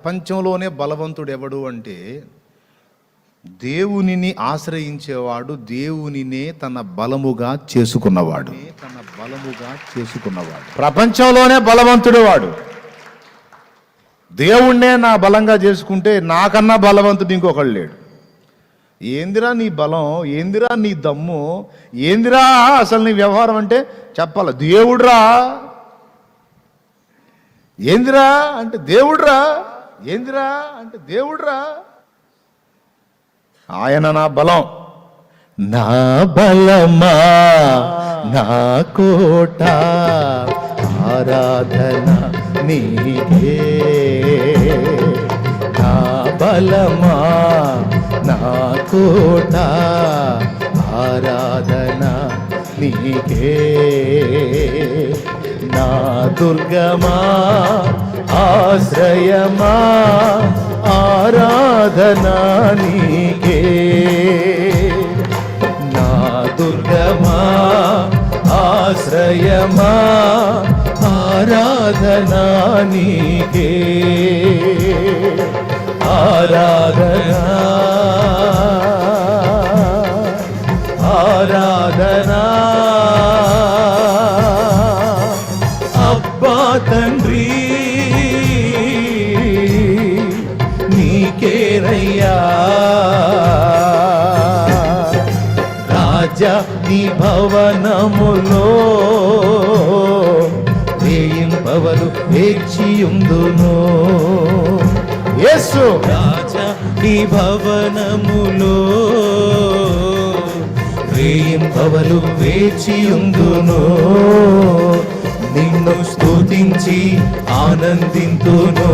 ప్రపంచంలోనే బలవంతుడు ఎవడు అంటే దేవునిని ఆశ్రయించేవాడు, దేవునినే తన బలముగా చేసుకున్నవాడు. ప్రపంచంలోనే బలవంతుడు వాడు. దేవుణ్ణే నా బలంగా చేసుకుంటే నాకన్నా బలవంతుడు ఇంకొకళ్ళు లేడు. ఏందిరా నీ బలం, ఏందిరా నీ దమ్ము, ఏందిరా అసలు నీ వ్యవహారం అంటే చెప్పాల. దేవుడురా, ఏందిరా అంటే దేవుడురా, ఏందిరా అంటే దేవుడురా. ఆయన నా బలం, నా బలమా, నా కోట, ఆరాధన నీకే. నా బలమా, నా కోట, ఆరాధన నీకే. నా దుర్గమా, ఆశ్రయమా, ఆరాధనా నీకే. నా దుర్గమా, ఆశ్రయమా, ఆరాధనా నీకే. ఆరాధనా, ఆరాధనా. అబ్బా తండ్రి నీకేరయ్యా. రాజా నీ భవనములో వేయింపవలు వేచియుందును. యేసు రాజా నీ భవనములో వేయింపవలు వేచియుందును. నిన్ను స్తుతించి ఆనందింతును.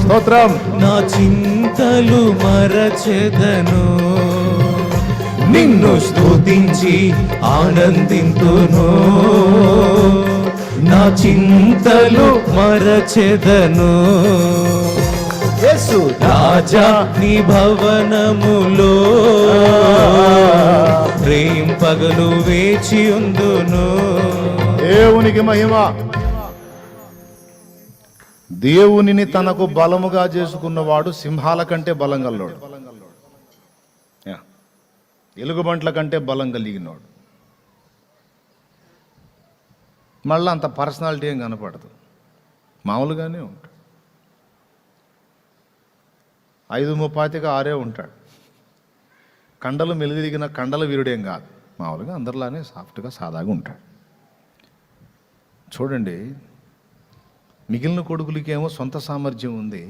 స్తోత్రం. నా చింతలు మరచెదను, నిన్ను స్తుతించి ఆనందింతును. నా చింతలు మరచెదను. యేసు రాజా నీ భవనములో రేయింపగలు వేచియుందును. దేవునికి మహిమ. దేవునిని తనకు బలముగా చేసుకున్నవాడు సింహాల కంటే బలం గల్లోడు, ఎలుగుబంట్ల కంటే బలం కలిగినవాడు. మళ్ళీ అంత పర్సనాలిటీ ఏం కనపడదు, మామూలుగానే ఉంటాడు. 5'35" ఉంటాడు. కండలు మెలిదిరిగిన కండల వీరుడేం కాదు, మామూలుగా అందరిలానే సాఫ్ట్గా సాదాగా ఉంటాడు. చూడండి, మిగిలిన కొడుకులకేమో సొంత సామర్థ్యం ఉంది.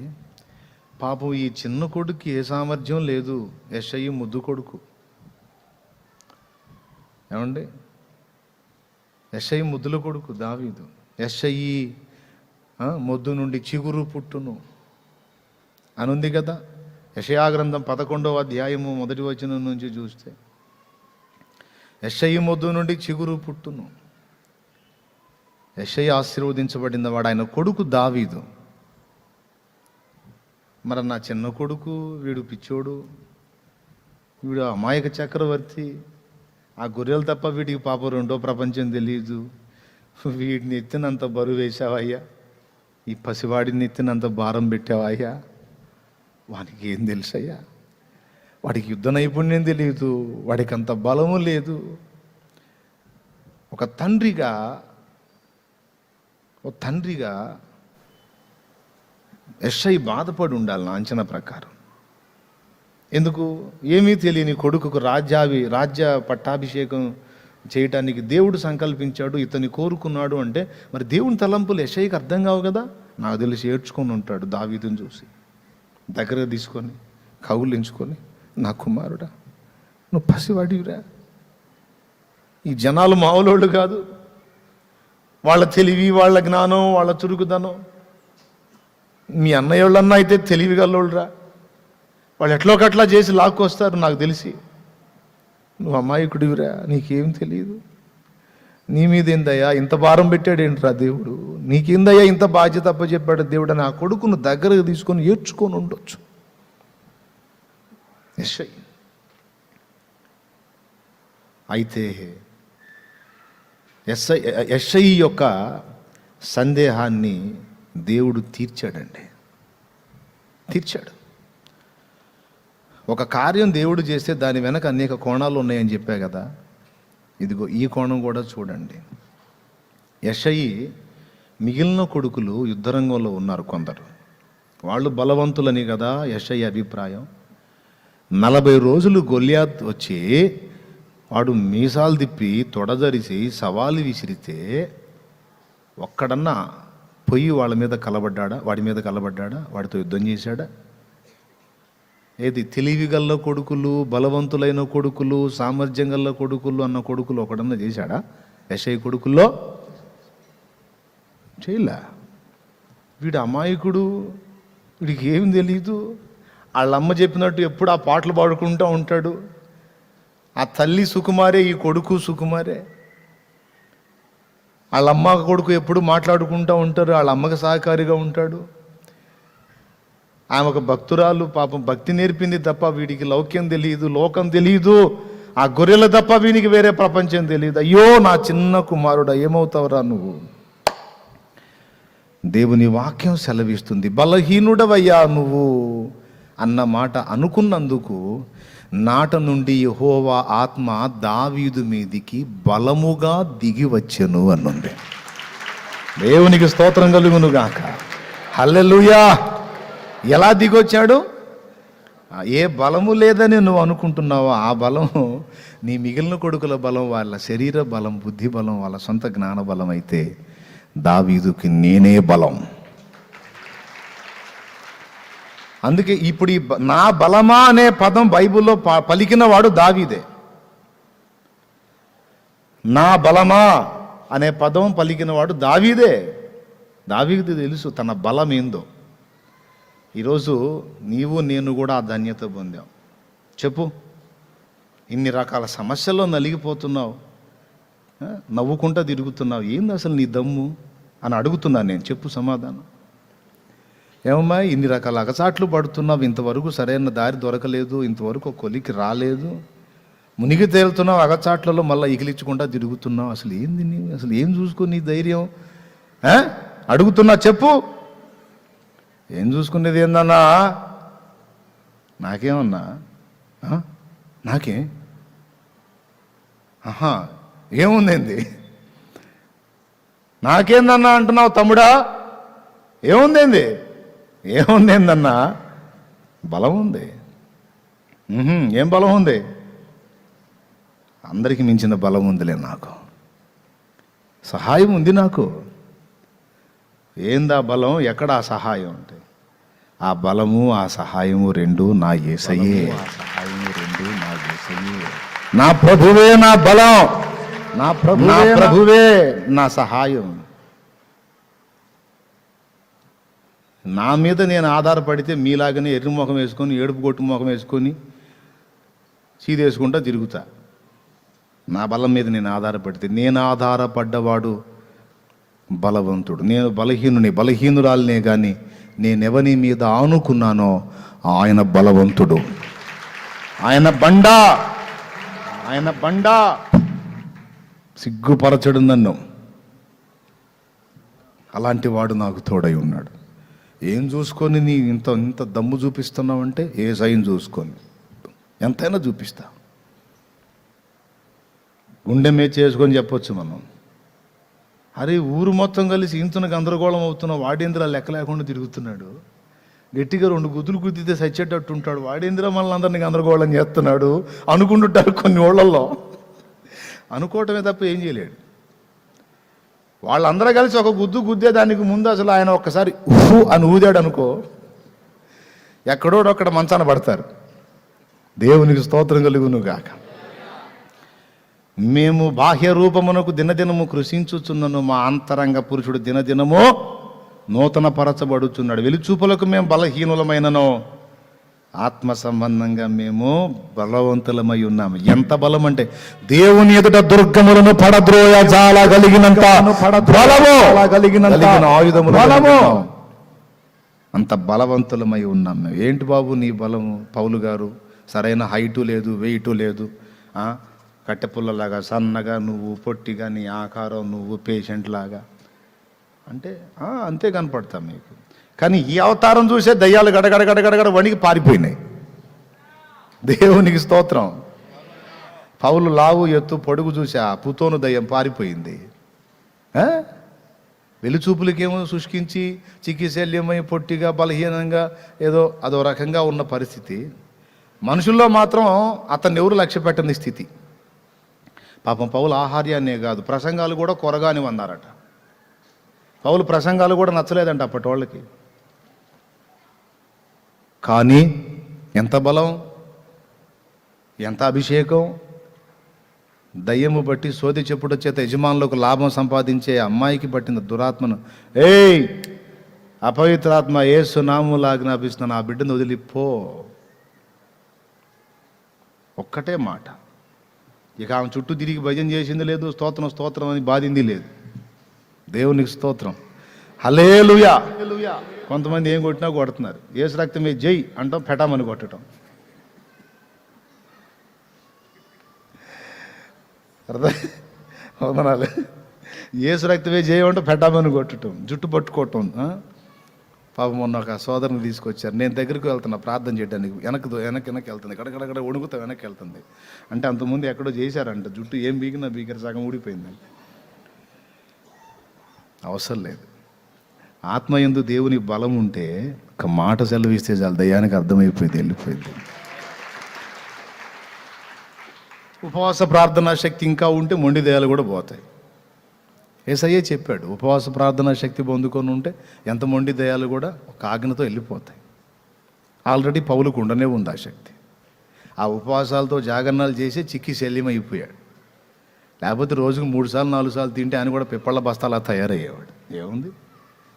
పాపం ఈ చిన్న కొడుకు ఏ సామర్థ్యం లేదు. యెషై ముద్దు కొడుకు. ఏమండి, యెషై ముద్దుల కొడుకు దావీదు. యెషై మొద్దు నుండి చిగురు పుట్టును అనుంది కదా. యెషయా గ్రంథం 11వ అధ్యాయము 1వ వచనం నుంచి చూస్తే యెషై మొద్దు నుండి చిగురు పుట్టును. యెషయా ఆశీర్వదించబడిన వాడు, ఆయన కొడుకు దావీదు. మరి నా చిన్న కొడుకు వీడు పిచ్చోడు, వీడు అమాయక చక్రవర్తి, ఆ గొర్రెలు తప్ప వీడికి పాప రెండో ప్రపంచం తెలియదు. వీడిని ఎత్తినంత బరువు వేసావయ్యా, ఈ పసివాడిని ఎత్తినంత భారం పెట్టావయ్యా. వాడికి ఏం తెలుసయ్యా, వాడికి యుద్ధ నైపుణ్యం తెలియదు, వాడికి అంత బలము లేదు. ఒక తండ్రిగా యెషై బాధపడి ఉండాలి నా అంచనా ప్రకారం. ఎందుకు? ఏమీ తెలియని కొడుకుకు రాజ్య పట్టాభిషేకం చేయటానికి దేవుడు సంకల్పించాడు, ఇతన్ని కోరుకున్నాడు అంటే మరి దేవుని తలంపులు యెషైకి అర్థం కావు కదా. నాకు తెలిసి ఏడ్చుకొని ఉంటాడు దావీదుని చూసి, దగ్గర తీసుకొని కౌలించుకొని, నా కుమారుడా నువ్వు పసివాడివిరా. ఈ జనాలు మామూలు కాదు, వాళ్ళ తెలివి, వాళ్ళ జ్ఞానం, వాళ్ళ చురుకుదనం. మీ అన్నయ్య వాళ్ళన్నా అయితే తెలివి గల్లోళ్ళురా, వాళ్ళు ఎట్లోకట్లా చేసి లాక్కొస్తారు నాకు తెలిసి. నువ్వు అమాయకుడివిరా, నీకేం తెలియదు. నీ మీద ఏందయ్యా ఇంత భారం పెట్టాడేంట్రా దేవుడు, నీకేందయ్యా ఇంత బాధ్యత అప్పచెప్పాడు దేవుడు అని ఆ కొడుకును దగ్గరకు తీసుకొని ఏడ్చుకొని ఉండొచ్చు. యెషై అయితే యెషయి యొక్క సందేహాన్ని దేవుడు తీర్చాడండి. తీర్చాడు. ఒక కార్యం దేవుడు చేస్తే దాని వెనక అనేక కోణాలు ఉన్నాయని చెప్పా కదా. ఇదిగో ఈ కోణం కూడా చూడండి. యెషయి మిగిలిన కొడుకులు యుద్ధరంగంలో ఉన్నారు కొందరు, వాళ్ళు బలవంతులని కదా యెషయి అభిప్రాయం. 40 రోజులు గొల్యాత్ వచ్చి వాడు మీసాలు తిప్పి తొడదరిసి సవాలు విసిరితే ఒక్కడన్నా పొయ్యి వాడి మీద కలబడ్డాడా? వాడితో యుద్ధం చేశాడా? ఏది తెలివిగల్ల కొడుకులు, బలవంతులైన కొడుకులు, సామర్థ్యం గల్ల కొడుకులు అన్న కొడుకులు ఒకడన్నా చేశాడా? యెషయి కొడుకుల్లో చేయలే. వీడు అమాయకుడు, వీడికి ఏమి తెలీదు. వాళ్ళమ్మ చెప్పినట్టు ఎప్పుడు ఆ పాటలు పాడుకుంటూ ఉంటాడు. ఆ తల్లి సుకుమారే, ఈ కొడుకు సుకుమారే. వాళ్ళమ్మ కొడుకు ఎప్పుడు మాట్లాడుకుంటూ ఉంటారు, వాళ్ళ అమ్మకి సహకారిగా ఉంటాడు. ఆమె ఒక భక్తురాలు, పాపం భక్తి నేర్పింది తప్ప వీడికి లౌక్యం తెలియదు, లోకం తెలియదు. ఆ గొర్రెల తప్ప వీనికి వేరే ప్రపంచం తెలియదు. అయ్యో నా చిన్న కుమారుడా, ఏమవుతావురా నువ్వు? దేవుని వాక్యం సెలవిస్తుంది, బలహీనుడవయ్యా నువ్వు అన్న మాట అనుకున్నందుకు నాట నుండి యెహోవా ఆత్మ దావీదు మీదికి బలముగా దిగి వచ్చెను అన్నుంది. దేవునికి స్తోత్రం కలుగును గాక. హల్లెలూయా. ఎలా దిగొచ్చాడు? ఏ బలము లేదని నువ్వు అనుకుంటున్నావో ఆ బలం నీ మిగిలిన కొడుకుల బలం, వాళ్ళ శరీర బలం, బుద్ధి బలం, వాళ్ళ సొంత జ్ఞాన బలం అయితే దావీదుకి నేనే బలం. అందుకే ఇప్పుడు ఈ నా బలమా అనే పదం బైబిల్లో పలికిన వాడు దావీదే. నా బలమా అనే పదం పలికిన వాడు దావీదే. దావీదు తెలుసు తన బలం ఏందో. ఈరోజు నీవు నేను కూడా ఆ ధన్యత పొందాం. చెప్పు, ఇన్ని రకాల సమస్యల్లో నలిగిపోతున్నావు, నవ్వుకుంటా తిరుగుతున్నావు, ఏంది అసలు నీ దమ్ము అని అడుగుతున్నాను నేను. చెప్పు సమాధానం. ఏమమ్మా ఇన్ని రకాల అగచాట్లు పడుతున్నావు, ఇంతవరకు సరైన దారి దొరకలేదు, ఇంతవరకు కొలికి రాలేదు, మునిగి తేలుతున్నావు అగచాట్లలో, మళ్ళీ ఇగిలించుకుంటా తిరుగుతున్నావు. అసలు ఏంది నీవు? అసలు ఏం చూసుకుని నీ ధైర్యం? అడుగుతున్నా చెప్పు. ఏం చూసుకునేది ఏందన్నా? నాకేమన్నా? నాకే? ఏముందేంది? నాకేందన్నా అంటున్నావు తమ్ముడా? ఏముందేంది? ఏముందేందన్నా? బలం ఉంది. ఏం బలం ఉంది? అందరికి మించిన బలం ఉందిలే నాకు. సహాయం ఉంది నాకు. ఏందా బలం? ఎక్కడ ఆ సహాయం అంటే ఆ బలము ఆ సహాయము రెండు నా యేసయ్యే. నా ప్రభువే నా బలం, నా ప్రభువే నా సహాయం. నా మీద నేను ఆధారపడితే మీలాగానే ఎర్రి ముఖం వేసుకొని, ఏడుపు కొట్టు ముఖం వేసుకొని చీదేసుకుంటా తిరుగుతా. నా బలం మీద నేను ఆధారపడితే, నేను ఆధారపడ్డవాడు బలవంతుడు. నేను బలహీనురాలనే కానీ నేనెవని మీద ఆనుకున్నానో ఆయన బలవంతుడు. ఆయన బండ సిగ్గుపరచడు నన్ను. అలాంటి వాడు నాకు తోడై ఉన్నాడు. ఏం చూసుకొని నీ ఇంత దమ్ము చూపిస్తున్నావంటే యేసయ్యను చూసుకొని ఎంతైనా చూపిస్తా. గుండె మీద చేసుకొని చెప్పొచ్చు మనం. అరే ఊరు మొత్తం కలిసి ఇంతను గందరగోళం అవుతున్నా వాడేంద్ర లెక్క లేకుండా తిరుగుతున్నాడు. గట్టిగా 2 గుద్దులు గుద్దితే సచ్చేటట్టు ఉంటాడు. వాడేంద్ర మనల్ని అందరినీ గందరగోళం చేస్తున్నాడు అనుకుంటుంటారు కొన్ని ఊళ్ళల్లో. అనుకోవటమే తప్ప ఏం చేయలేడు. వాళ్ళందరూ కలిసి ఒక గుద్దే దానికి ముందు అసలు ఆయన ఒక్కసారి ఊహు అని ఊదాడు అనుకో, ఎక్కడోడొక్కడ మంచాన పడతారు. దేవునికి స్తోత్రం కలుగును గాక. మేము బాహ్య రూపమునకు దినదినము కృషించుచున్నను, మా అంతరంగ పురుషుడు దినదినము నూతన పరచబడుచున్నాడు. వెలుచూపులకు మేము బలహీనులమైనను ఆత్మ సంబంధంగా మేము బలవంతులమై ఉన్నాము. ఎంత బలం అంటే దేవుని ఎదుట దుర్గములను పడద్రోయ జాలగలిగినంత ఆయుధములు, అంత బలవంతులమై ఉన్నాం మేము. ఏంటి బాబు నీ బలము? పౌలు గారు సరైన హైటు లేదు, వెయిటు లేదు, కట్టెపుల్లలాగా సన్నగా నువ్వు, పొట్టిగా నీ ఆకారం నువ్వు, పేషెంట్ లాగా అంటే అంతే కనపడతాం మీకు. కానీ ఈ అవతారం చూసే దయ్యాలు గడగడ వణికి పారిపోయినాయి. దేవునికి స్తోత్రం. పౌలు లావు ఎత్తు పొడుగు చూసి ఆ పుతోను దయ్యం పారిపోయింది. వెలుచూపులకేమో శుష్కించి చికిశల్యమై పొట్టిగా బలహీనంగా ఏదో అదో రకంగా ఉన్న పరిస్థితి. మనుషుల్లో మాత్రం అతన్ని ఎవరు లక్ష్య పెట్టని స్థితి. పాపం పౌలు ఆహార్యాన్నే కాదు, ప్రసంగాలు కూడా కొరగాని అన్నారట. పౌలు ప్రసంగాలు కూడా నచ్చలేదంట అప్పటి వాళ్ళకి. కానీ ఎంత బలం, ఎంత అభిషేకం. దయ్యము బట్టి సోది చెప్పుట చేత యజమానులకు లాభం సంపాదించే అమ్మాయికి పట్టిన దురాత్మను, ఏయ్ అపవిత్రాత్మ యేసు నామములో ఆజ్ఞాపిస్తున్నాను, ఆ బిడ్డను వదిలిపో. ఒక్కటే మాట. ఇక ఆమె చుట్టూ తిరిగి భజన చేసింది లేదు, స్తోత్రం స్తోత్రం అని బాధింది లేదు. దేవునికి స్తోత్రం. హల్లెలూయా. కొంతమంది ఏం కొట్టినా కొడుతున్నారు. యేసు రక్తమే జై అంటాం, పెటామని కొట్టడం. అర్థం? యేసు రక్తమే జై అంటాం, పెటామని కొట్టడం, జుట్టు పట్టుకోవటం. పాపం మొన్న ఒక సోదరుని తీసుకొచ్చారు. నేను దగ్గరికి వెళ్తున్నా ప్రార్థన చేయడానికి. వెనక్కి వెళ్తుంది, కడకడగడ వణుకుతా వెనక్కి వెళ్తుంది. అంటే అంతకుముందు ఎక్కడో చేశారంట, జుట్టు ఏం బీగిన సగం ఊడిపోయిందండి. అవసరం లేదు. ఆత్మయందు దేవుని బలం ఉంటే ఒక మాట సెలవిస్తే చాలు, దయ్యానికి అర్థమైపోయింది, వెళ్ళిపోయింది. ఉపవాస ప్రార్థనా శక్తి ఇంకా ఉంటే మొండి దయ్యాలు కూడా పోతాయి. యేసయ్యే చెప్పాడు, ఉపవాస ప్రార్థనా శక్తి పొందుకొని ఉంటే ఎంత మొండి దయ్యాలు కూడా ఒక ఆజ్ఞతో వెళ్ళిపోతాయి. ఆల్రెడీ పౌలుకు ఉండనే ఉంది ఆ శక్తి. ఆ ఉపవాసాలతో జాగరణాలు చేసి చిక్కి శల్యమైపోయాడు. లేకపోతే రోజుకు 3 సార్లు 4 సార్లు తింటే ఆయన కూడా పిప్పళ్ళ బస్తాలా తయారయ్యేవాడు. ఏముంది,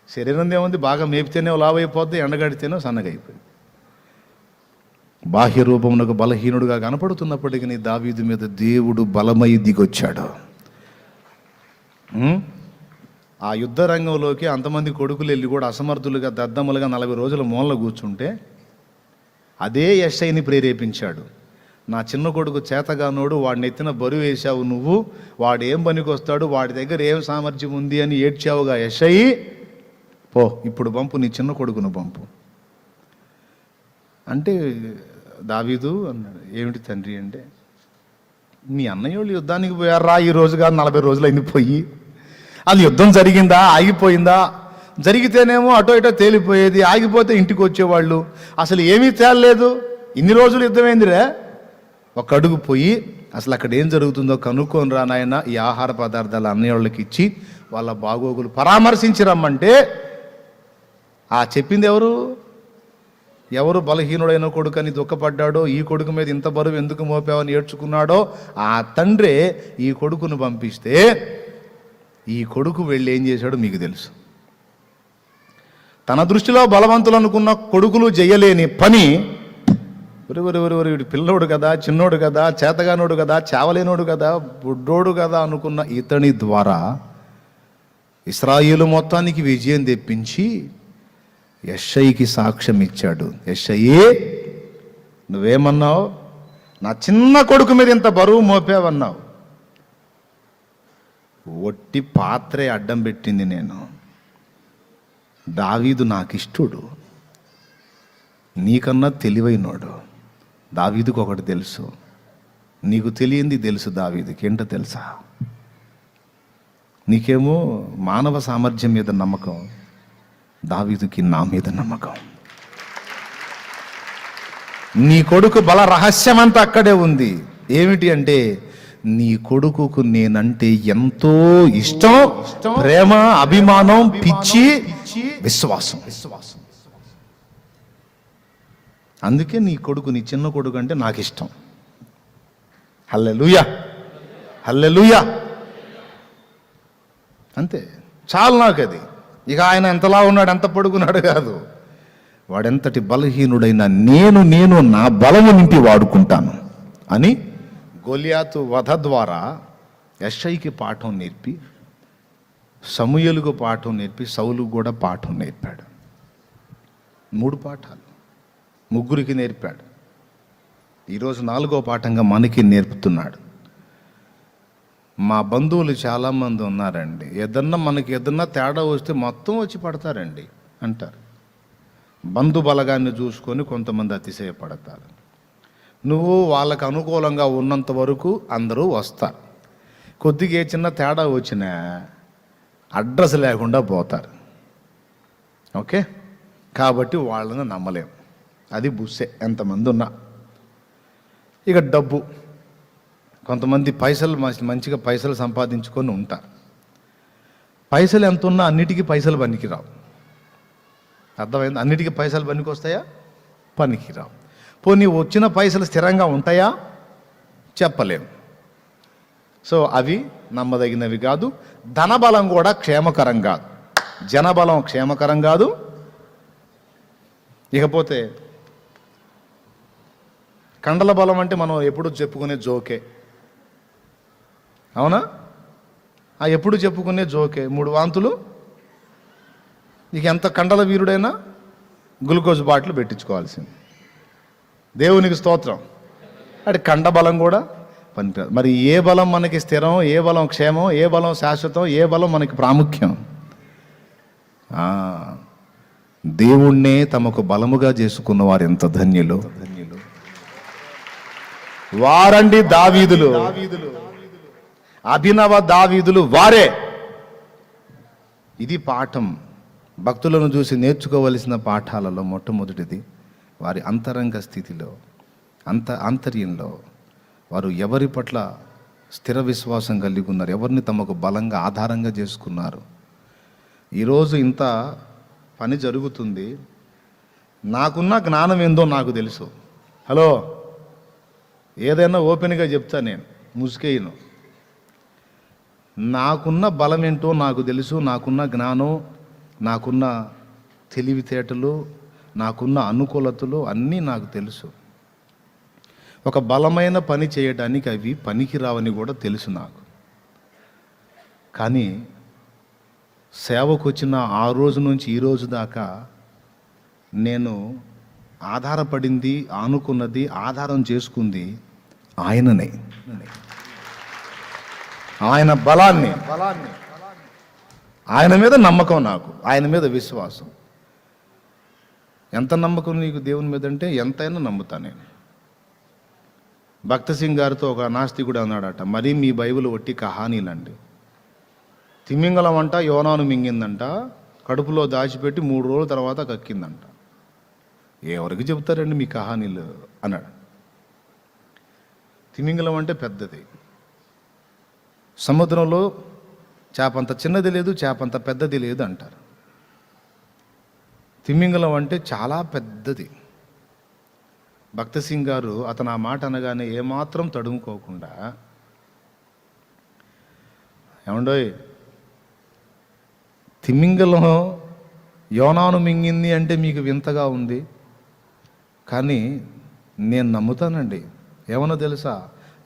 శరీరం ఏముంది, బాగా మేపితేనే లావైపోద్ది, ఎండగడితేనే సన్నగైపోయింది. బాహ్య రూపమునకు బలహీనుడుగా కనపడుతున్నప్పటికీ దావీదు మీద దేవుడు బలమై దిగొచ్చాడు. ఆ యుద్ధ రంగంలోకి అంతమంది కొడుకులు వెళ్ళి కూడా అసమర్థులుగా దద్దమ్మలుగా 40 రోజుల మూలన కూర్చుంటే అదే యెషయిని ప్రేరేపించాడు. నా చిన్న కొడుకు చేతగానోడు, వాడిని ఎత్తిన బరువు వేశావు నువ్వు, వాడు ఏం పనికి వస్తాడు, వాడి దగ్గర ఏం సామర్థ్యం ఉంది అని ఏడ్చావుగా యెషయి, పో ఇప్పుడు పంపు, నీ చిన్న కొడుకును పంపు అంటే దావీదు అన్నాడు. ఏమిటి తండ్రి అంటే, మీ అన్నయ్య వాళ్ళు యుద్ధానికి పోయారా, ఈ రోజు కాదు 40 రోజులు అయింది పోయి. అది యుద్ధం జరిగిందా, ఆగిపోయిందా? జరిగితేనేమో అటో ఇటో తేలిపోయేది, ఆగిపోతే ఇంటికి వచ్చేవాళ్ళు. అసలు ఏమీ తేలలేదు, ఇన్ని రోజులు యుద్ధమైందిరే. ఒక అడుగు పోయి అసలు అక్కడ ఏం జరుగుతుందో కనుక్కొని రా నాయన, ఈ ఆహార పదార్థాలు అన్నయ్య వాళ్ళకి ఇచ్చి వాళ్ళ బాగోగులు పరామర్శించి రమ్మంటే, ఆ చెప్పింది ఎవరు బలహీనుడైన కొడుకని దుఃఖపడ్డాడో, ఈ కొడుకు మీద ఇంత బరువు ఎందుకు మోపావని ఏడ్చుకున్నాడో ఆ తండ్రే ఈ కొడుకును పంపిస్తే, ఈ కొడుకు వెళ్ళి ఏం చేశాడో మీకు తెలుసు. తన దృష్టిలో బలవంతులు అనుకున్న కొడుకులు చేయలేని పని, వీడు పిల్లోడు కదా, చిన్నోడు కదా, చేతగానోడు కదా, చావలేనోడు కదా, బుడ్డోడు కదా అనుకున్న ఇతని ద్వారా ఇశ్రాయేలు మొత్తానికి విజయం తెప్పించి యెషయికి సాక్ష్యం ఇచ్చాడు. యెషయే, నువ్వేమన్నావు, నా చిన్న కొడుకు మీద ఇంత బరువు మోపావన్నావు. ఒట్టి పాత్రే అడ్డం పెట్టింది నేను. దావీదు నాకిష్టుడు, నీకన్నా తెలివైనోడు. దావీదుకు ఒకటి తెలుసు, నీకు తెలియంది తెలుసు దావీదుకి. ఏంటో తెలుసా? నీకేమో మానవ సామర్థ్యం మీద నమ్మకం, దావీదుకి నా మీద నమ్మకం. నీ కొడుకు బల రహస్యమంతా అక్కడే ఉంది. ఏమిటి అంటే, నీ కొడుకుకు నేనంటే ఎంతో ఇష్టం, ప్రేమ, అభిమానం, పిచ్చి, విశ్వాసం. అందుకే నీ కొడుకు, నీ చిన్న కొడుకు అంటే నాకు ఇష్టం. హల్లెలూయా, హల్లెలూయా. అంతే చాలు నాకు అది. ఇక ఆయన ఎంతలా ఉన్నాడు, ఎంత పడుకున్నాడు కాదు, వాడెంతటి బలహీనుడైనా నేను నా బలము నింపి వాడుకుంటాను అని గొలియాతు వధ ద్వారా యెషయికి పాఠం నేర్పి, సమూయేలుకు పాఠం నేర్పి, సౌలుకు కూడా పాఠం నేర్పాడు. 3 పాఠాలు ముగ్గురికి నేర్పాడు. ఈరోజు 4వ పాఠంగా మనకి నేర్పుతున్నాడు. మా బంధువులు చాలామంది ఉన్నారండి, మనకి ఏదన్నా తేడా వస్తే మొత్తం వచ్చి పడతారండి అంటారు. బంధు బలగాన్ని చూసుకొని కొంతమంది అతిశయపడతారు. నువ్వు వాళ్ళకు అనుకూలంగా ఉన్నంత వరకు అందరూ వస్తారు. కొద్దిగా ఏ చిన్న తేడా వచ్చినా అడ్రస్ లేకుండా పోతారు. ఓకే, కాబట్టి వాళ్ళని నమ్మలేం. అది బుస్సే ఎంతమంది ఉన్నా. ఇక డబ్బు, కొంతమంది పైసలు మంచిగా పైసలు సంపాదించుకొని ఉంటారు. పైసలు ఎంత ఉన్నా అన్నిటికీ పైసలు పనికిరావు. అర్థమైంది? అన్నిటికీ పైసలు పనికి వస్తాయా? పనికిరావు. పోనీ వచ్చిన పైసలు స్థిరంగా ఉంటాయా? చెప్పలేము. సో అవి నమ్మదగినవి కాదు. ధనబలం కూడా క్షేమకరం కాదు, జనబలం క్షేమకరం కాదు. ఇకపోతే కండల బలం అంటే మనం ఎప్పుడు చెప్పుకునే జోకే, అవునా? ఎప్పుడు చెప్పుకునే జోకే. 3 వాంతులు, ఇక ఎంత కండల వీరుడైనా గ్లూకోజ్ బాటిల్ పెట్టించుకోవాల్సింది. దేవునికి స్తోత్రం. అంటే కండబలం కూడా పనికిరాదు. మరి ఏ బలం మనకి స్థిరం, ఏ బలం క్షేమం, ఏ బలం శాశ్వతం, ఏ బలం మనకి ప్రాముఖ్యం? దేవుణ్ణే తమకు బలముగా చేసుకున్న వారు ఎంత ధన్యులు. వారండి దావీదులు, అభినవ దావీదులు వారే. ఇది పాఠం. భక్తులను చూసి నేర్చుకోవలసిన పాఠాలలో మొట్టమొదటిది వారి అంతరంగ స్థితిలో, ఆంతర్యంలో వారు ఎవరి పట్ల స్థిర విశ్వాసం కలిగి ఉన్నారు, ఎవరిని తమకు బలంగా ఆధారంగా చేసుకున్నారు. ఈరోజు ఇంత పని జరుగుతుంది. నాకున్న జ్ఞానం ఏందో నాకు తెలుసు. హలో, ఏదైనా ఓపెన్గా చెప్తా, నేను ముసుకేయను. నాకున్న బలం ఏంటో నాకు తెలుసు. నాకున్న జ్ఞానం, నాకున్న తెలివితేటలు, నాకున్న అనుకూలతలు అన్నీ నాకు తెలుసు. ఒక బలమైన పని చేయడానికి అవి పనికి రావని కూడా తెలుసు నాకు. కానీ సేవకు వచ్చిన ఆ రోజు నుంచి ఈ రోజు దాకా నేను ఆధారపడింది, ఆనుకున్నది, ఆధారం చేసుకుంది ఆయననే. ఆయన బలాన్ని, ఆయన మీద నమ్మకం నాకు, ఆయన మీద విశ్వాసం. ఎంత నమ్మకం నీకు దేవుని మీద అంటే ఎంతైనా నమ్ముతా నేను. భక్త సింగ్ గారితో ఒక నాస్తికుడు అన్నాడట, మరీ మీ బైబిల్ ఒట్టి కహానీలండి. తిమింగలం అంట యోనాను మింగిందంట, కడుపులో దాచిపెట్టి 3 రోజుల తర్వాత కక్కిందంట. ఎవరికి చెబుతారండి మీ కహానీలు అన్నాడు. తిమింగలం అంటే పెద్దది. సముద్రంలో చేపంత చిన్నది లేదు, చేపంత పెద్దది లేదు అంటారు. తిమింగలం అంటే చాలా పెద్దది. భక్త సింగ్ గారు అతను ఆ మాట అనగానే ఏమాత్రం తడుముకోకుండా, ఏమండోయ్, తిమింగలం యోనాను మింగింది అంటే మీకు వింతగా ఉంది, కానీ నేను నమ్ముతానండి. ఏమన్నా తెలుసా,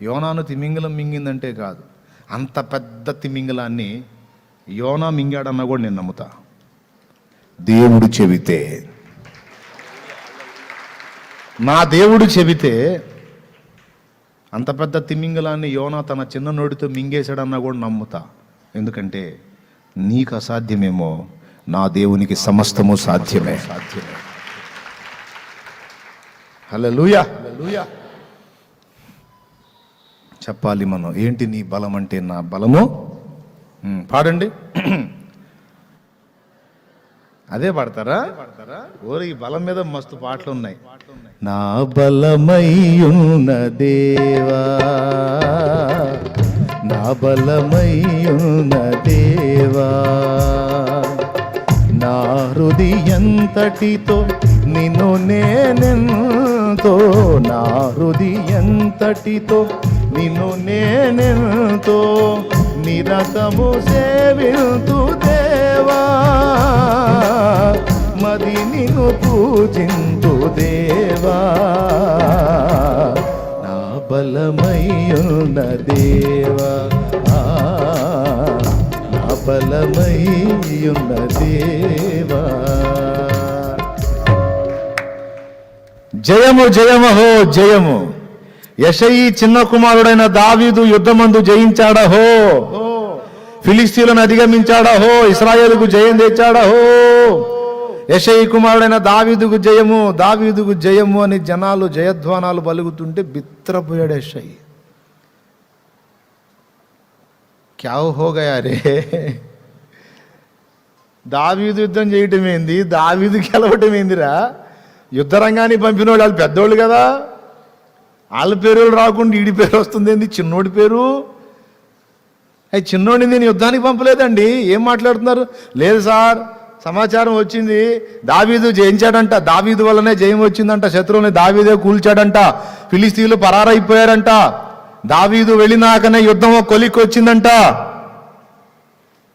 యోనాను తిమింగలం మింగిందంటే కాదు, అంత పెద్ద తిమింగలాన్ని యోనా మింగాడన్నా కూడా నేను నమ్ముతా. దేవుడు చెబితే, నా దేవుడు చెబితే అంత పెద్ద తిమింగలాన్ని యోనా తన చిన్న నోటితో మింగేశాడన్నా కూడా నమ్ముతా. ఎందుకంటే నీకు అసాధ్యమేమో, నా దేవునికి సమస్తము సాధ్యమే. హల్లెలూయా. చెప్పాలి మనం, ఏంటి నీ బలం అంటే? నా బలము, పాడండి. అదే పాడతారా? ఓరి ఈ బలం మీద మస్తు పాటలు ఉన్నాయి. నా బలమయ్యున్న దేవా, నా బలమయ్యున్న దేవా, నా హృదయంతటితో నిన్ను నేనెంతో, నా హృదయంతటితో నిన్ను నేనెంతో నిరతము సేవింతు దేవా, మది నిన్ను పూజింతు దేవా, నా బలమయ్యున్న దేవా, నా బలమయ్యున్న దేవా. జయము జయము హో జయము. యెషయి చిన్న కుమారుడైన దావీదు యుద్ధమందు జయించాడహో, ఫిలిస్తీయులను అధిగమించాడహో, ఇశ్రాయేలుకు జయం తెచ్చాడహో. యెషయి కుమారుడైన దావీదుకు జయము, దావీదుకు జయము అని జనాలు జయధ్వానాలు పలుకుతుంటే బిత్రపోయాడు యెషయి. క్యా హో గయా రే, దావీదు యుద్ధం చేయటం ఏంది, దావీదు గెలవటం ఏందిరా? యుద్ధ రంగానికి పంపిన వాళ్ళు పెద్దోళ్ళు కదా, వాళ్ళ పేరు రాకుండా ఈడి పేరు వస్తుంది ఏంది, చిన్నోడి పేరు. అవి చిన్నోడిని నేను యుద్ధానికి పంపలేదండి, ఏం మాట్లాడుతున్నారు? లేదు సార్, సమాచారం వచ్చింది, దావీదు జయించాడంట, దావీదు వల్లనే జయం వచ్చిందంట, శత్రువుని దావీదే కూల్చాడంట, ఫిలిస్తీన్లు పరారైపోయారంట, దావీదు వెళ్ళినాకనే యుద్ధం కొలిక్కి వచ్చిందంట.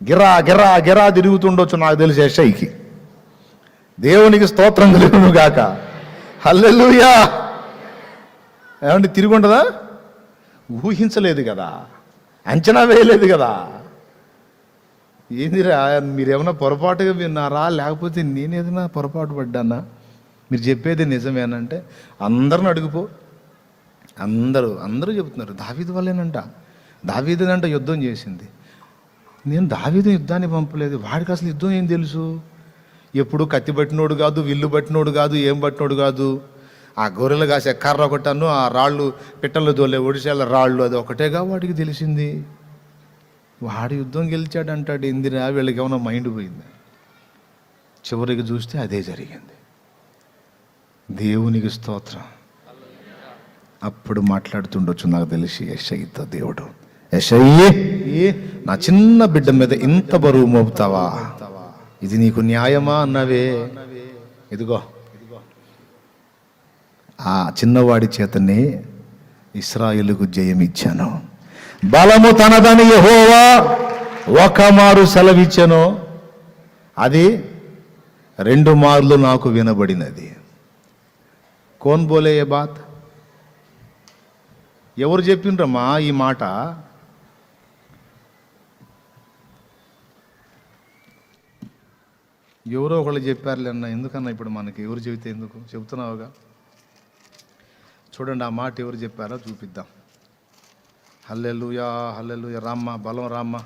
గిరా గిరా గిరా తిరుగుతుండొచ్చు నాకు తెలిసి యెషయికి. దేవునికి స్తోత్రం కలుగును గాక. హల్లెలూయా. ఏమంటే తిరిగి ఉండదా? ఊహించలేదు కదా, అంచనా వేయలేదు కదా. ఏందిరా, మీరేమన్నా పొరపాటుగా విన్నారా, లేకపోతే నేనేదైనా పొరపాటు పడ్డానా? మీరు చెప్పేది నిజమేనంటే అందరిని అడుగుపో, అందరూ చెబుతున్నారు దావీదు వల్లేనంట, దావీదునంట యుద్ధం చేసింది. నేను దావీదు యుద్ధాన్ని పంపలేదు, వాడికి అసలు యుద్ధం ఏం తెలుసు? ఎప్పుడు కత్తి పట్టినోడు కాదు, విల్లు పట్టినోడు కాదు, ఏం పట్టినోడు కాదు. ఆ గొర్రెలు కాసే కర్ర ఒకటను, ఆ రాళ్ళు పిట్టలు దోలే ఒడిశాల రాళ్ళు, అది ఒకటేగా వాడికి తెలిసింది. వాడు యుద్ధం గెలిచాడంటాడు. ఇందిరా, వీళ్ళకి ఏమైనా మైండ్ పోయింది? చివరికి చూస్తే అదే జరిగింది. దేవునికి స్తోత్రం. అప్పుడు మాట్లాడుతుండొచ్చు నాకు తెలిసి యెషయితో దేవుడు, యెషయి, నా చిన్న బిడ్డ మీద ఇంత బరువు మోపుతావా? ఇది నీకు న్యాయమా అన్నవే. ఇదిగో ఆ చిన్నవాడి చేతనే ఇశ్రాయేలుకు జయం ఇచ్చాను. బలము తనదని యెహోవా ఒక మారు సెలవిచ్చాను, అది 2 మార్లు నాకు వినబడినది. కోన్ బోలే ఏ బాత్? ఎవరు చెప్పిండ్రమ్మా ఈ మాట? ఎవరో ఒకళ్ళు చెప్పారులే అన్న, ఎందుకన్నా ఇప్పుడు మనకి ఎవరు చెబితే ఎందుకు? చెబుతున్నావుగా, చూడండి ఆ మాట ఎవరు చెప్పారో చూపిద్దాం. హల్లెలూయా, హల్లెలూయా. రామ్మ, బలం రామ్మ,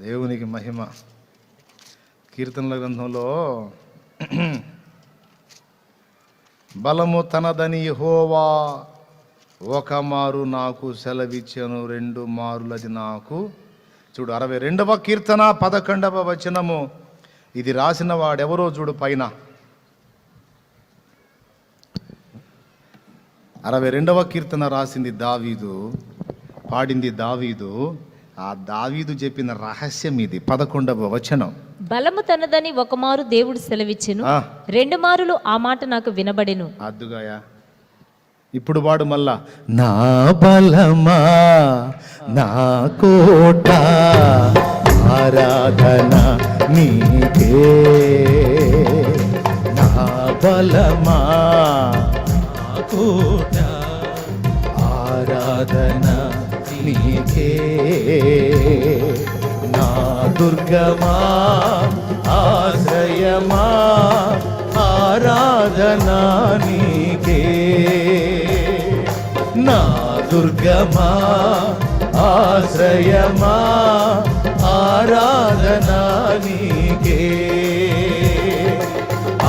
దేవునికి మహిమ. కీర్తనల గ్రంథంలో బలము తనదని యెహోవా ఒక మారు నాకు సెలవిచ్చాను, 2 మారులు అది నాకు. చూడు 62వ కీర్తన 11వ వచనము. ఇది రాసిన వాడెవరో చూడు పైన. 62వ కీర్తన రాసింది దావీదు, పాడింది దావీదు. ఆ దావీదు చెప్పిన రహస్యం ఇది. 11వ వచనం. బలము తనదని ఒక మారు దేవుడు సెలవిచ్చెను, 2 మారులు ఆ మాట నాకు వినబడెను. అద్దుగాయా. ఇప్పుడు వాడు మళ్ళా, నా బలమా, నా కోట, ఆరాధన నీకే, నా బలమా, నా కోట, ఆరాధన నీకే, నా దుర్గమా, ఆశ్రయమా, ఆరాధన నీకే, నా దుర్గమా, ఆశ్రయమా, ఆరాధన నీకే,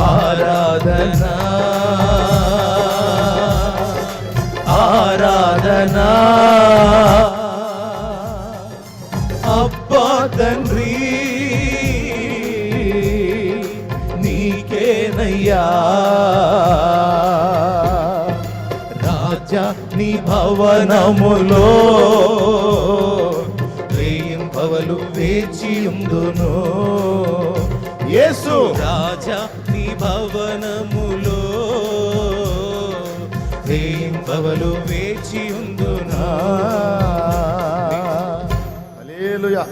ఆరాధన, ఆరాధన. అబ్బా తండ్రి నీకేనయ్యా, రాజా నీ భవనములో వేయింపవలు వేచియుందును. యేసు రాజా నీ భవనములో వేయింపవలు వేచియుందును. హల్లెలూయా.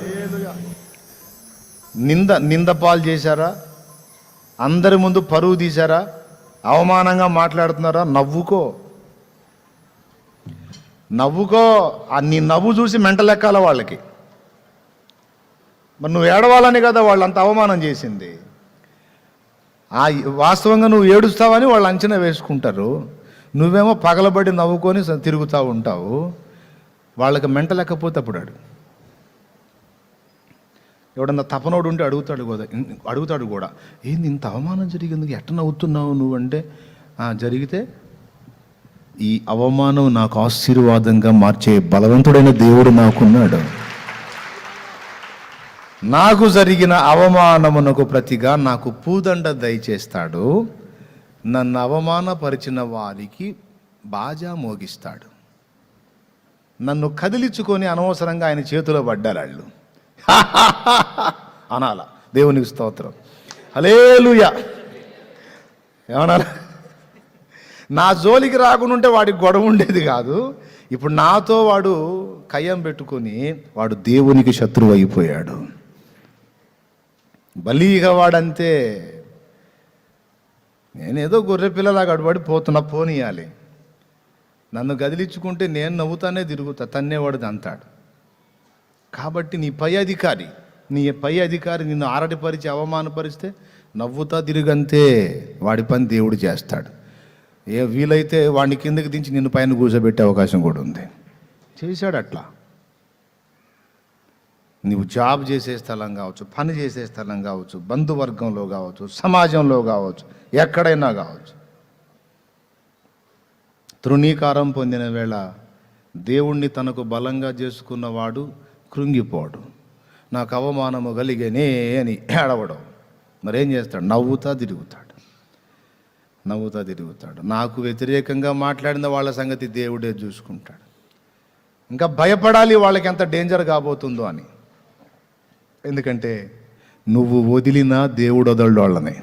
నింద పాలు చేశారా? అందరి ముందు పరువు తీశారా? అవమానంగా మాట్లాడుతున్నారా? నవ్వుకో, నవ్వుకో. నీ నవ్వు చూసి మెంటలెక్కాల వాళ్ళకి. మరి నువ్వు ఏడవాలని కదా వాళ్ళంత అవమానం చేసింది. వాస్తవంగా నువ్వు ఏడుస్తావని వాళ్ళు అంచనా వేసుకుంటారు. నువ్వేమో పగలబడి నవ్వుకొని తిరుగుతూ ఉంటావు. వాళ్ళకి మెంటలెక్కపోతే అప్పుడు ఎవడన్నా తపనోడు ఉంటే అడుగుతాడు కూడా ఏంది ఇంత అవమానం జరిగింది, ఎట్ట నవ్వుతున్నావు నువ్వు అంటే, జరిగితే ఈ అవమానం నాకు ఆశీర్వాదంగా మార్చే బలవంతుడైన దేవుడు నాకున్నాడు. నాకు జరిగిన అవమానమునకు ప్రతిగా నాకు పూదండ దయచేస్తాడు. నన్ను అవమానపరిచిన వారికి బాజా మోగిస్తాడు. నన్ను కదిలించుకొని అనవసరంగా ఆయన చేతిలో పడ్డారు వాళ్ళు. అనాల దేవునికి స్తోత్రం, హల్లెలూయా. ఏమనాలి? నా జోలికి రాకుండా వాడికి గొడవ ఉండేది కాదు. ఇప్పుడు నాతో వాడు కయ్యం పెట్టుకొని వాడు దేవునికి శత్రువు అయిపోయాడు. బలీగా వాడంతే. నేనేదో గొర్రె పిల్లలాగా అడుబడి పోనీయాలి. నన్ను గదిలించుకుంటే నేను నవ్వుతానే తిరుగుతా, తన్నేవాడు అంటాడు. కాబట్టి నీ పై అధికారి నిన్ను ఆరటిపరిచి అవమానపరిస్తే నవ్వుతా తిరుగంతే. వాడి పని దేవుడు చేస్తాడు. వీలైతే వాడిని కిందకి దించి నిన్ను పైన కూర్చోబెట్టే అవకాశం కూడా ఉంది. చేశాడు అట్లా. నువ్వు జాబ్ చేసే స్థలం కావచ్చు, పని చేసే స్థలం కావచ్చు, బంధువర్గంలో కావచ్చు, సమాజంలో కావచ్చు, ఎక్కడైనా కావచ్చు, తృణీకారం పొందిన వేళ దేవుణ్ణి తనకు బలంగా చేసుకున్నవాడు కృంగిపోడు. నాకు అవమానము కలిగేనే అని ఏడవడం. మరేం చేస్తాడు? నవ్వుతా తిరుగుతాడు. నాకు వ్యతిరేకంగా మాట్లాడిన వాళ్ళ సంగతి దేవుడే చూసుకుంటాడు. ఇంకా భయపడాలి వాళ్ళకి ఎంత డేంజర్ కాబోతుందో అని. ఎందుకంటే నువ్వు వదిలినా దేవుడు వదలడు వాళ్ళని.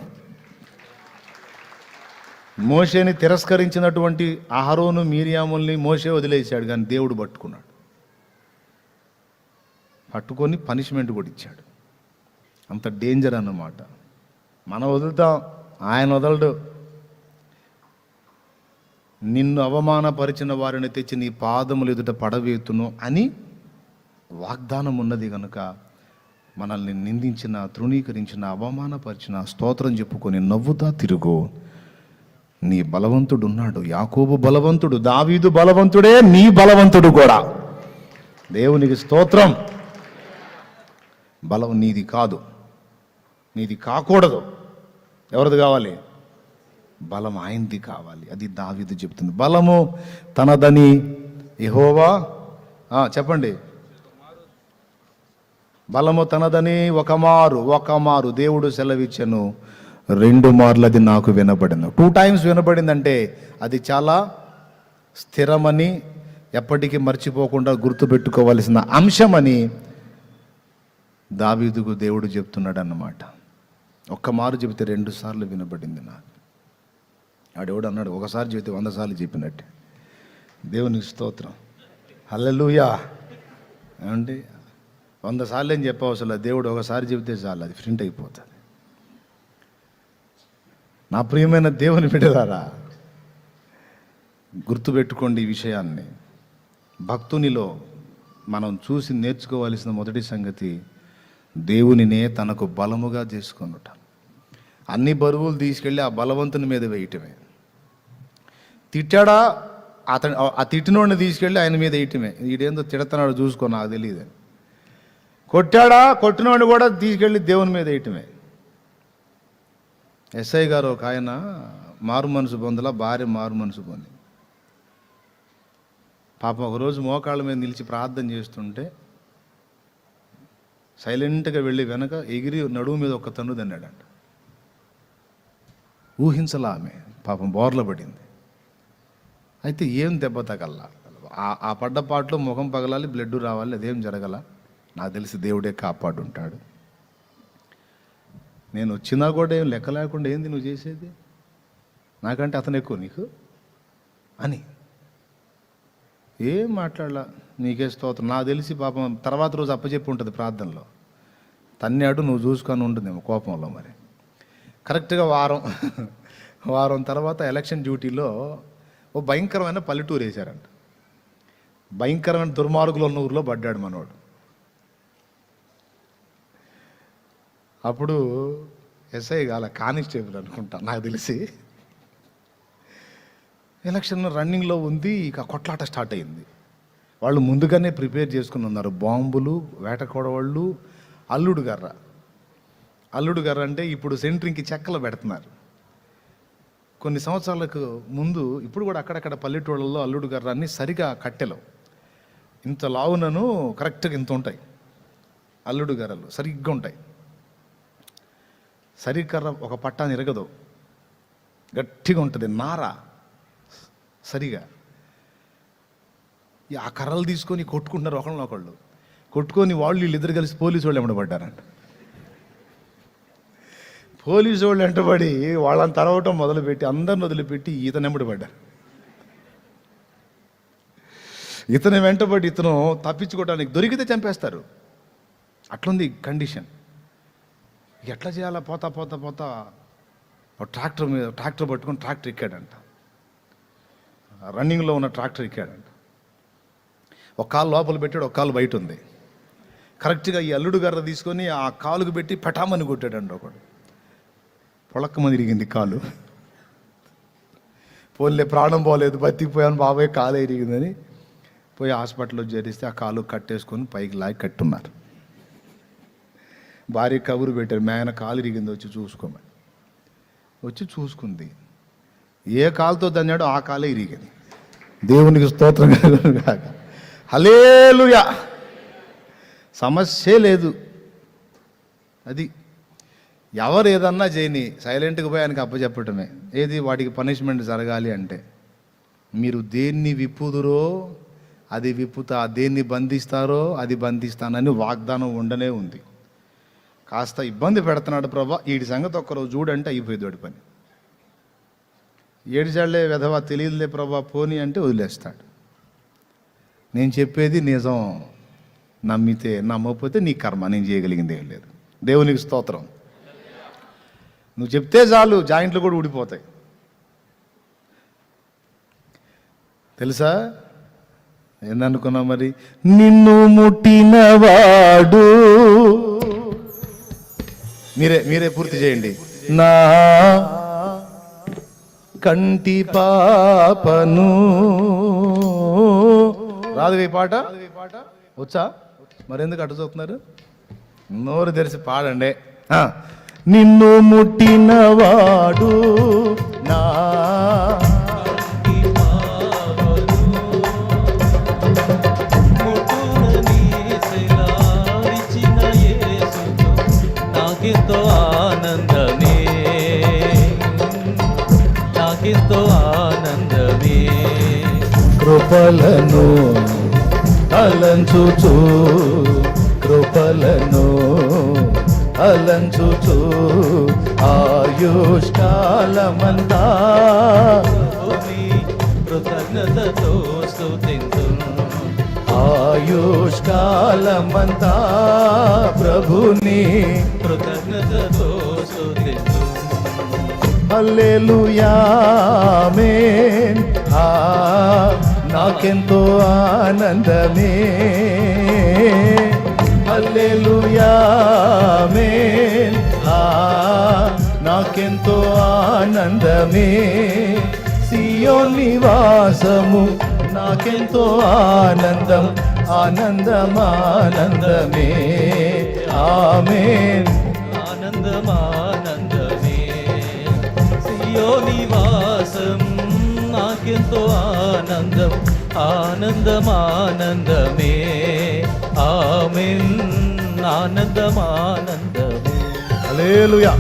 మోషేని తిరస్కరించినటువంటి అహరోను మిర్యాముల్ని మోషే వదిలేశాడు, కానీ దేవుడు పట్టుకొని పనిష్మెంట్ కూడా ఇచ్చాడు. అంత డేంజర్ అన్నమాట. మనం వదులుతాం, ఆయన వదలడు. నిన్ను అవమానపరిచిన వారిని తెచ్చి నీ పాదములు ఎదుట పడవేతును అని వాగ్దానం ఉన్నది కనుక మనల్ని నిందించిన, తృణీకరించిన, అవమానపరిచిన స్తోత్రం చెప్పుకొని నవ్వుతా తిరుగు. నీ బలవంతుడు ఉన్నాడు. యాకోబు బలవంతుడు, దావీదు బలవంతుడే, నీ బలవంతుడు కూడా. దేవునికి స్తోత్రం. బలం నీది కాదు, నీది కాకూడదు. ఎవరిది కావాలి? బలం ఆయనది కావాలి. అది దావీదు చెప్తుంది. బలము తనదని యెహోవా, చెప్పండి. బలము తనదని ఒకమారు దేవుడు సెలవిచ్చెను, 2 మార్లు అది నాకు వినబడింది. 2 times వినబడిందంటే అది చాలా స్థిరమని, ఎప్పటికీ మర్చిపోకుండా గుర్తుపెట్టుకోవలసిన అంశమని దావీదుకు దేవుడు చెప్తున్నాడు అన్నమాట. ఒక్కమారు చెబితే 2 సార్లు వినబడింది నాకు. ఆడెవడు అన్నాడు, ఒకసారి చెబితే 100 సార్లు చెప్పినట్టే. దేవునికి స్తోత్రం, హల్లెలూయా. ఏమండి, 100 సార్లు ఏం చెప్పవసరం, దేవుడు ఒకసారి చెబితే చాలు, అది ప్రింట్ అయిపోతుంది. నా ప్రియమైన దేవుని బిడ్డలారా, గుర్తుపెట్టుకోండి ఈ విషయాన్ని. భక్తునిలో మనం చూసి నేర్చుకోవాల్సిన మొదటి సంగతి, దేవునినే తనకు బలముగా చేసుకొనుట. అన్ని బరువులు తీసుకెళ్ళి ఆ బలవంతుని మీద వేయటమే. తిట్టాడా, ఆ తిట్టినోడిని తీసుకెళ్ళి ఆయన మీద వేయటమే. ఈడేందో తిడతాడు చూసుకో, నాకు తెలియదు. కొట్టాడా, కొట్టినోడిని కూడా తీసుకెళ్ళి దేవుని మీద వేయటమే. ఎస్ఐ గారు ఒక ఆయన మారు మనసు పొందలా, భార్య మారు మనసు పొంది. పాపం ఒకరోజు మోకాళ్ళ మీద నిలిచి ప్రార్థన చేస్తుంటే సైలెంట్గా వెళ్ళి వెనక ఎగిరి నడుము మీద ఒక తన్ను దన్నాడంట. ఊహించలా ఆమె, పాపం బోర్ల పడింది. అయితే ఏం దెబ్బ తగల్లా, ఆ పడ్డ పాటలో ముఖం పగలాలి, బ్లడ్ రావాలి, అదేం జరగల. నాకు తెలిసి దేవుడే కాపాడుంటాడు. నేను వచ్చినా కూడా ఏం లెక్క లేకుండా ఏంది నువ్వు చేసేది, నాకంటే అతను ఎక్కువ నీకు అని ఏం మాట్లాడలా. నీకే స్తోత్రం. నాకు తెలిసి పాపం తర్వాత రోజు అప్పచెప్పి ఉంటుంది ప్రార్థనలో. తన్నాడు, నువ్వు చూసుకొని ఉంటుందేమో కోపంలో. మరి కరెక్ట్గా వారం తర్వాత ఎలక్షన్ డ్యూటీలో ఓ భయంకరమైన పల్లెటూరు వేశారంట. భయంకరమైన దుర్మార్గులు ఉన్న ఊరిలో పడ్డాడు మనోడు. అప్పుడు ఎస్ఐ కాల, కానిస్టేబుల్ అనుకుంటా నాకు తెలిసి. ఎలక్షన్ రన్నింగ్లో ఉంది, ఇక కొట్లాట స్టార్ట్ అయింది. వాళ్ళు ముందుగానే ప్రిపేర్ చేసుకుని ఉన్నారు. బాంబులు, వేటకొడవాళ్ళు, అల్లుడు గర్ర. అల్లుడు గర్ర అంటే ఇప్పుడు సెంటరింగ్కి చెక్కలు పెడుతున్నారు. కొన్ని సంవత్సరాలకు ముందు ఇప్పుడు కూడా అక్కడక్కడ పల్లెటూళ్ళల్లో అల్లుడు గర్రాన్ని సరిగా కట్టెలు ఇంత లావునను కరెక్ట్గా ఇంత ఉంటాయి. అల్లుడు గర్రలు సరిగ్గా ఉంటాయి. సరికర్ర ఒక పట్టాన్ని ఇరగదు, గట్టిగా ఉంటుంది, నార సరిగా. ఆ కర్రలు తీసుకొని కొట్టుకుంటున్నారు ఒకళ్ళనొకళ్ళు. కొట్టుకొని వీళ్ళిద్దరు కలిసి పోలీసు వాళ్ళు వెంటబడ్డారంట. పోలీసు వాళ్ళు వెంటబడి వాళ్ళని తరవటం మొదలుపెట్టి అందరిని వదిలిపెట్టి ఇతను వెంబడిపడ్డారు. ఇతను వెంటబడి ఇతను తప్పించుకోవడానికి దొరికితే చంపేస్తారు. అట్లుంది కండిషన్. ఎట్లా చేయాలా? పోతా పోతా పోతా ట్రాక్టర్ పట్టుకొని ట్రాక్టర్ ఎక్కాడంట. రన్నింగ్లో ఉన్న ట్రాక్టర్ ఎక్కాడంట. ఒక కాలు లోపల పెట్టాడు, ఒక కాలు బయట ఉంది. కరెక్ట్గా ఈ అల్లుడు గర్ర తీసుకొని ఆ కాలుకు పెట్టి పటామని కొట్టాడండి ఒకడు. పొలక్కమని ఇరిగింది కాలు. పోలే, ప్రాణం పోలేదు, బతికిపోయాను బాబాయ్, కాలు ఇరిగిందని పోయి హాస్పిటల్లో చేరిస్తే ఆ కాలు కట్టేసుకొని పైకి లాగి కట్టున్నారు. భార్య కబురు పెట్టారు, మేన కాలు ఇరిగింది వచ్చి చూసుకోమని. వచ్చి చూసుకుంది. ఏ కాలుతో దన్నాడో ఆ కాలే ఇరిగింది. దేవునికి స్తోత్రం కలుగును గాక. హల్లెలూయా. సమస్యే లేదు. అది ఎవరు ఏదన్నా చేయని సైలెంట్గా పోయి ఆయనకి అప్పచెప్పటమే. ఏది వాటికి పనిష్మెంట్ జరగాలి అంటే మీరు దేన్ని విప్పుదురో అది విప్పుతా, దేన్ని బంధిస్తారో అది బంధిస్తానని వాగ్దానం ఉండనే ఉంది. కాస్త ఇబ్బంది పెడుతున్నాడు ప్రభా, వీడి సంగతి ఒక్కరోజు చూడంటే అయిపోయింది వాడి పని. ఏడిచాళ్లే వెధవా, తెలియదులే ప్రభా పోనీ అంటే వదిలేస్తాడు. నేను చెప్పేది నిజం, నమ్మితే నమ్మకపోతే నీ కర్మ, నేను చేయగలిగింది ఏం లేదు. దేవునికి స్తోత్రం. నువ్వు చెప్తే చాలు, జాయింట్లు కూడా ఊడిపోతాయి. తెలుసా ఏందనుకున్నావు మరి? నిన్ను ముట్టినవాడు, మీరే పూర్తి చేయండి. నా కంటి పాపను. రాదు ఈ పాట? వచ్చా? మరెందుకు అటు చూస్తున్నారు? నోరు తెరిచి పాడండి. నిన్ను ముట్టినవాడు నా నాకెంతో ఆనందమే, నాకెంతో ఆనందమే. కృపలను అలంచుచు, కృపలను అలంచుచు ఆయుష్కాలమంతా కృతజ్ఞతతో స్తుతింతు. ఆయుష్కాలమంతా ప్రభుని కృతజ్ఞతతో స్తుతింతు. హల్లెలూయా ఆమేన్. నాకెంతో ఆనందమే. హల్లెలూయా ఆమేన్. నాకెంతో ఆనందమే. సియోన్ నివాసము నాకెంతో ఆనందం, ఆనందమానందమే. ఆమేన్. ఆనందమానందమే. సియోన్ నివాసం నాకెంతో ఆనందం, ఆనందమానందమే. ఆమేన్. ఆనందమానందమే. హల్లెలూయా.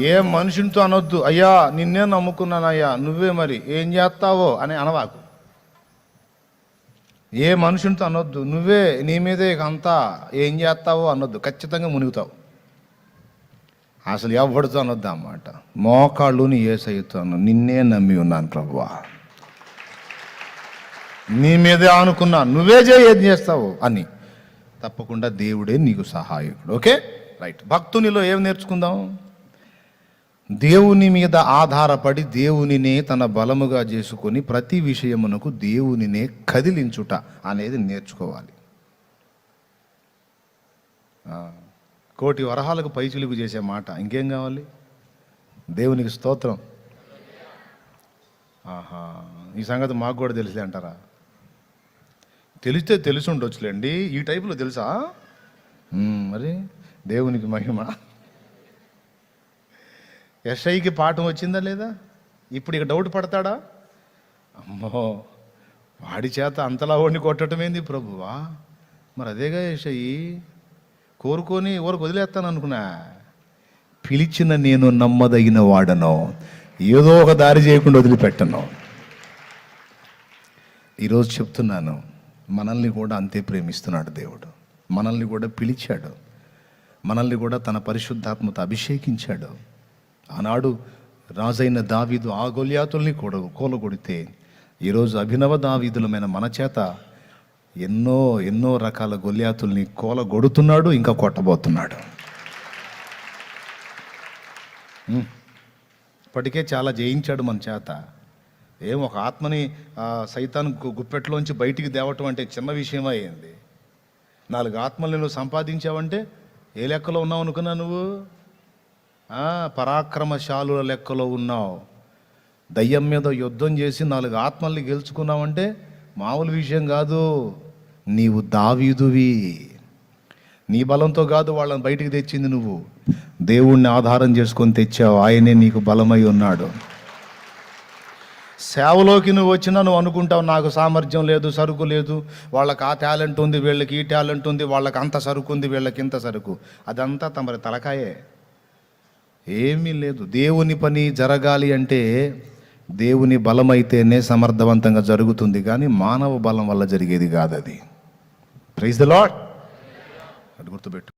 ఏ మనుషునితో అనొద్దు, అయ్యా నిన్నే నమ్ముకున్నానయ్యా నువ్వే మరి ఏం చేస్తావో అని అనవాకు. ఏ మనుషునితో అనొద్దు, నువ్వే నీ మీదే అంతా ఏం చేస్తావో అనొద్దు, ఖచ్చితంగా మునుగుతావు. అసలు ఎవరితో అనొద్దు అన్నమాట. మోకాళ్ళుని యేసయ్యతోను, నిన్నే నమ్మి ఉన్నాను ప్రభువా, నీ మీదే అనుకున్నా, నువ్వే ఏం చేస్తావు అని. తప్పకుండా దేవుడే నీకు సహాయకుడు. Okay right. భక్తునిలో ఏం నేర్చుకుందాం? దేవుని మీద ఆధారపడి దేవునినే తన బలముగా చేసుకొని ప్రతి విషయమునకు దేవునినే కదిలించుట అనేది నేర్చుకోవాలి. కోటి వరహాలకు పైచిలుగు చేసే మాట ఇంకేం కావాలి? దేవునికి స్తోత్రం. ఈ సంగతి మాకు కూడా తెలిసే అంటారా? తెలిస్తే తెలిసి ఉండొచ్చులేండి. ఈ టైపులో తెలుసా? మరి దేవునికి మహిమ. యెషయికి పాఠం వచ్చిందా లేదా? ఇప్పుడు ఇక డౌట్ పడతాడా? అమ్మో, వాడి చేత అంతలా వండి కొట్టడమేంది ప్రభువా? మరి అదేగా యెషయి కోరుకొని ఎవరికి వదిలేస్తాను అనుకున్నా. పిలిచిన నేను నమ్మదగిన వాడను, ఏదో ఒక దారి చేయకుండా వదిలిపెట్టను. ఈరోజు చెప్తున్నాను, మనల్ని కూడా అంతే ప్రేమిస్తున్నాడు దేవుడు. మనల్ని కూడా పిలిచాడు, మనల్ని కూడా తన పరిశుద్ధాత్మతో అభిషేకించాడు. ఆనాడు రాజైన దావీదు ఆ గొల్యాతుల్ని కూలగొడితే ఈరోజు అభినవ దావీదులమైన మన చేత ఎన్నో ఎన్నో రకాల గొల్యాతుల్ని కూలగొడుతున్నాడు, ఇంకా కొట్టబోతున్నాడు. ఇప్పటికే చాలా జయించాడు మన చేత. ఒక ఆత్మని సైతాన్ గుప్పెట్లోంచి బయటికి తేవటం అంటే చిన్న విషయం అయ్యింది. 4 ఆత్మల్ని నువ్వు సంపాదించావంటే ఏ లెక్కలో ఉన్నావు అనుకున్నా నువ్వు? పరాక్రమశాలుల లెక్కలో ఉన్నావు. దయ్యం మీద యుద్ధం చేసి 4 ఆత్మల్ని గెలుచుకున్నావంటే మామూలు విషయం కాదు. నీవు దావీదువి. నీ బలంతో కాదు వాళ్ళని బయటికి తెచ్చింది, నువ్వు దేవుణ్ణి ఆధారం చేసుకొని తెచ్చావు. ఆయనే నీకు బలమై ఉన్నాడు. సేవలోకి నువ్వు వచ్చినా నువ్వు అనుకుంటావు నాకు సామర్థ్యం లేదు, సరుకు లేదు, వాళ్ళకి ఆ టాలెంట్ ఉంది, వీళ్ళకి ఈ టాలెంట్ ఉంది, వాళ్ళకి అంత సరుకు ఉంది, వీళ్ళకి ఇంత సరుకు. అదంతా తమరి తలకాయే, ఏమీ లేదు. దేవుని పని జరగాలి అంటే దేవుని బలమైతేనే సమర్థవంతంగా జరుగుతుంది, కానీ మానవ బలం వల్ల జరిగేది కాదు అది. Praise the Lord. అది గుర్తుపెట్టు.